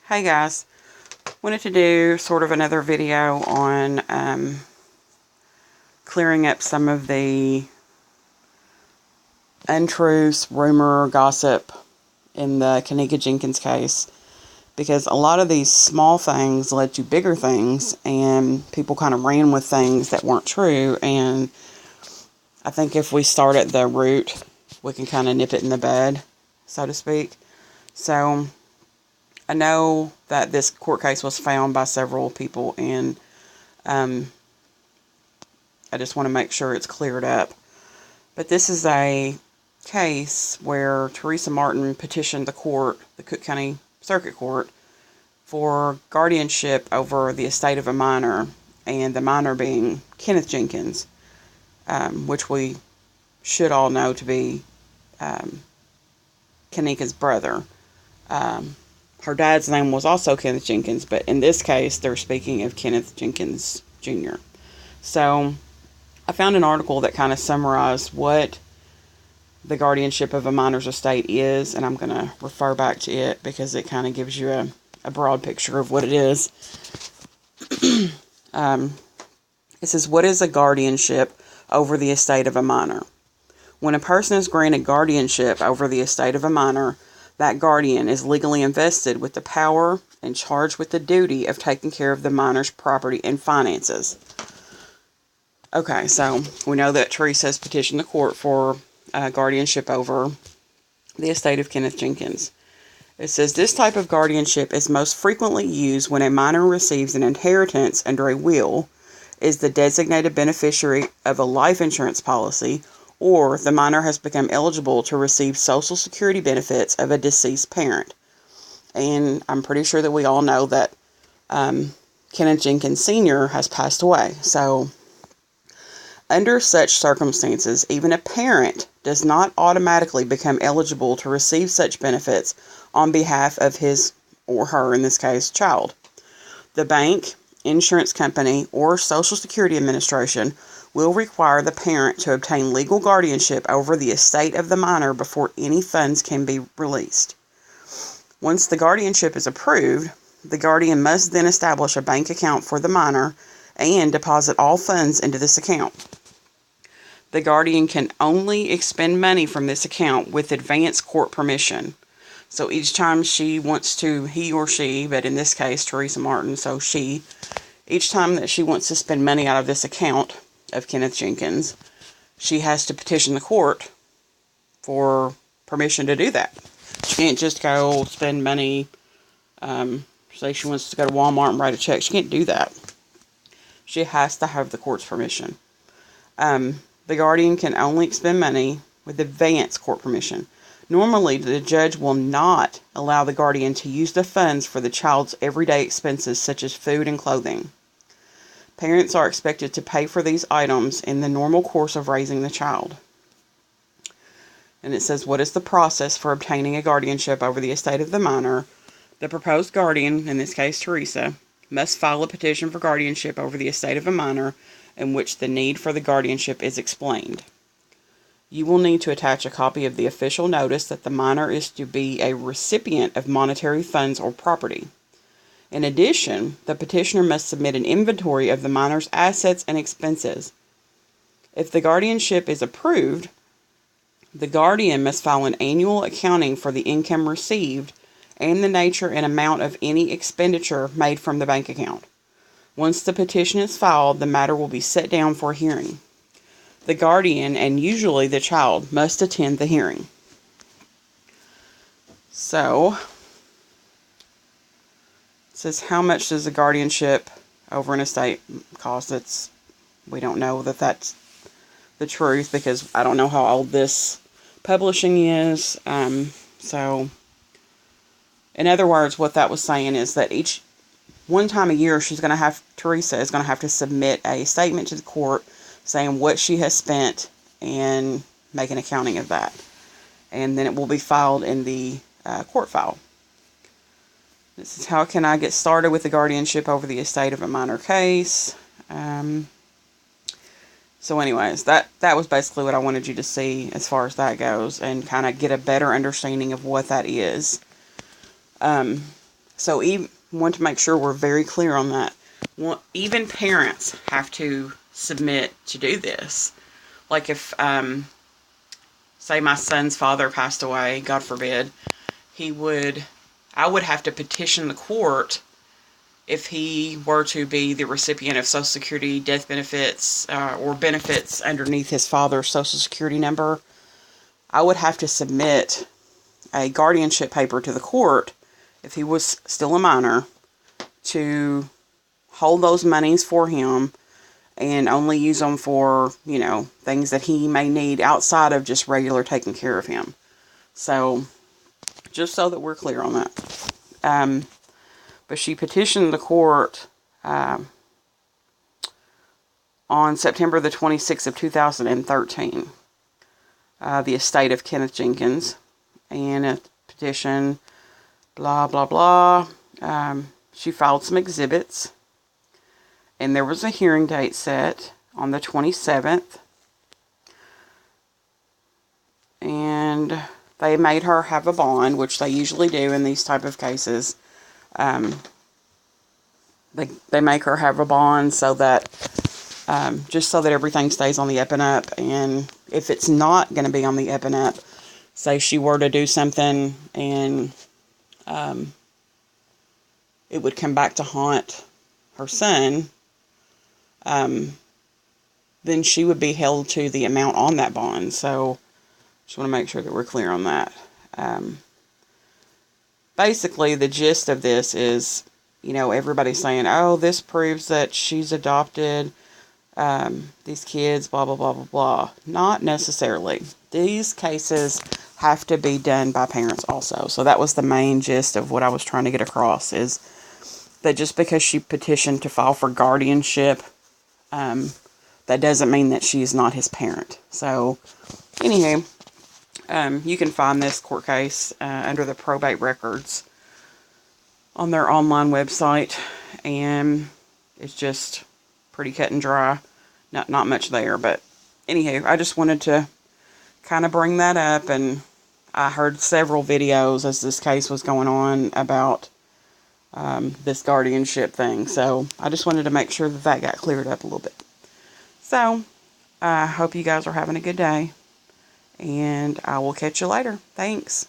Hey guys, wanted to do sort of another video on clearing up some of the untruths, rumor, gossip in the Kenneka Jenkins case, because a lot of these small things led to bigger things, and people kind of ran with things that weren't true, and I think if we start at the root, we can kind of nip it in the bud, so to speak. So I know that this court case was found by several people, and I just want to make sure it's cleared up. But this is a case where Teresa Martin petitioned the court, the Cook County Circuit Court, for guardianship over the estate of a minor, and the minor being Kenneth Jenkins, which we should all know to be Kenneka's brother. Her dad's name was also Kenneth Jenkins, but in this case, they're speaking of Kenneth Jenkins Jr. So, I found an article that kind of summarized what the guardianship of a minor's estate is, and I'm going to refer back to it because it kind of gives you a broad picture of what it is. It says, what is a guardianship over the estate of a minor? When a person is granted guardianship over the estate of a minor, that guardian is legally invested with the power and charged with the duty of taking care of the minor's property and finances. Okay, so we know that Teresa has petitioned the court for guardianship over the estate of Kenneth Jenkins. It says, this type of guardianship is most frequently used when a minor receives an inheritance under a will, is the designated beneficiary of a life insurance policy, or the minor has become eligible to receive Social Security benefits of a deceased parent. And I'm pretty sure that we all know that Kenneth Jenkins Sr. has passed away. So, under such circumstances, even a parent does not automatically become eligible to receive such benefits on behalf of his, or her, in this case, child. The bank, insurance company, or Social Security Administration will require the parent to obtain legal guardianship over the estate of the minor before any funds can be released. Once the guardianship is approved, the guardian must then establish a bank account for the minor and deposit all funds into this account. The guardian can only expend money from this account with advance court permission. So each time she wants to, he or she, but in this case, Teresa Martin, so she, each time that she wants to spend money out of this account of Kenneth Jenkins, she has to petition the court for permission to do that. She can't just go spend money, say she wants to go to Walmart and write a check. She can't do that. She has to have the court's permission. The guardian can only expend money with advance court permission. Normally, the judge will not allow the guardian to use the funds for the child's everyday expenses such as food and clothing. Parents are expected to pay for these items in the normal course of raising the child. And it says, what is the process for obtaining a guardianship over the estate of the minor? The proposed guardian, in this case Teresa, must file a petition for guardianship over the estate of a minor in which the need for the guardianship is explained. You will need to attach a copy of the official notice that the minor is to be a recipient of monetary funds or property. In addition, the petitioner must submit an inventory of the minor's assets and expenses. If the guardianship is approved, the guardian must file an annual accounting for the income received and the nature and amount of any expenditure made from the bank account. Once the petition is filed, the matter will be set down for hearing. The guardian, and usually the child, must attend the hearing. So, it says, how much does a guardianship over an estate cost? We don't know that that's the truth, because I don't know how old this publishing is. So, in other words, what that was saying is that one time a year, Teresa is going to have to submit a statement to the court saying what she has spent and make an accounting of that. And then it will be filed in the court file. This is how can I get started with the guardianship over the estate of a minor case. So anyways, that was basically what I wanted you to see as far as that goes, and kind of get a better understanding of what that is. So even want to make sure we're very clear on that. Even parents have to submit to do this. Like if, say my son's father passed away, God forbid, I would have to petition the court if he were to be the recipient of Social Security death benefits or benefits underneath his father's Social Security number. I would have to submit a guardianship paper to the court if he was still a minor to hold those monies for him and only use them for, things that he may need outside of just regular taking care of him. So, just so that we're clear on that. But she petitioned the court on September the 26th of 2013, the estate of Kenneth Jenkins, and a petition, blah, blah, blah. She filed some exhibits, and there was a hearing date set on the 27th, and they made her have a bond, which they usually do in these type of cases. They make her have a bond so that, just so that everything stays on the up and up. And if it's not going to be on the up and up, say she were to do something and it would come back to haunt her son, then she would be held to the amount on that bond. So just want to make sure that we're clear on that. Basically, the gist of this is, everybody's saying, oh, this proves that she's adopted these kids, blah, blah, blah, blah, blah. Not necessarily. These cases have to be done by parents also. So that was the main gist of what I was trying to get across, is that just because she petitioned to file for guardianship, that doesn't mean that she's not his parent. So, anywho, you can find this court case under the probate records on their online website, and it's just pretty cut and dry. Not much there, but anywho, I just wanted to kind of bring that up, and I heard several videos as this case was going on about this guardianship thing, so I just wanted to make sure that got cleared up a little bit. So, I hope you guys are having a good day, and I will catch you later. Thanks.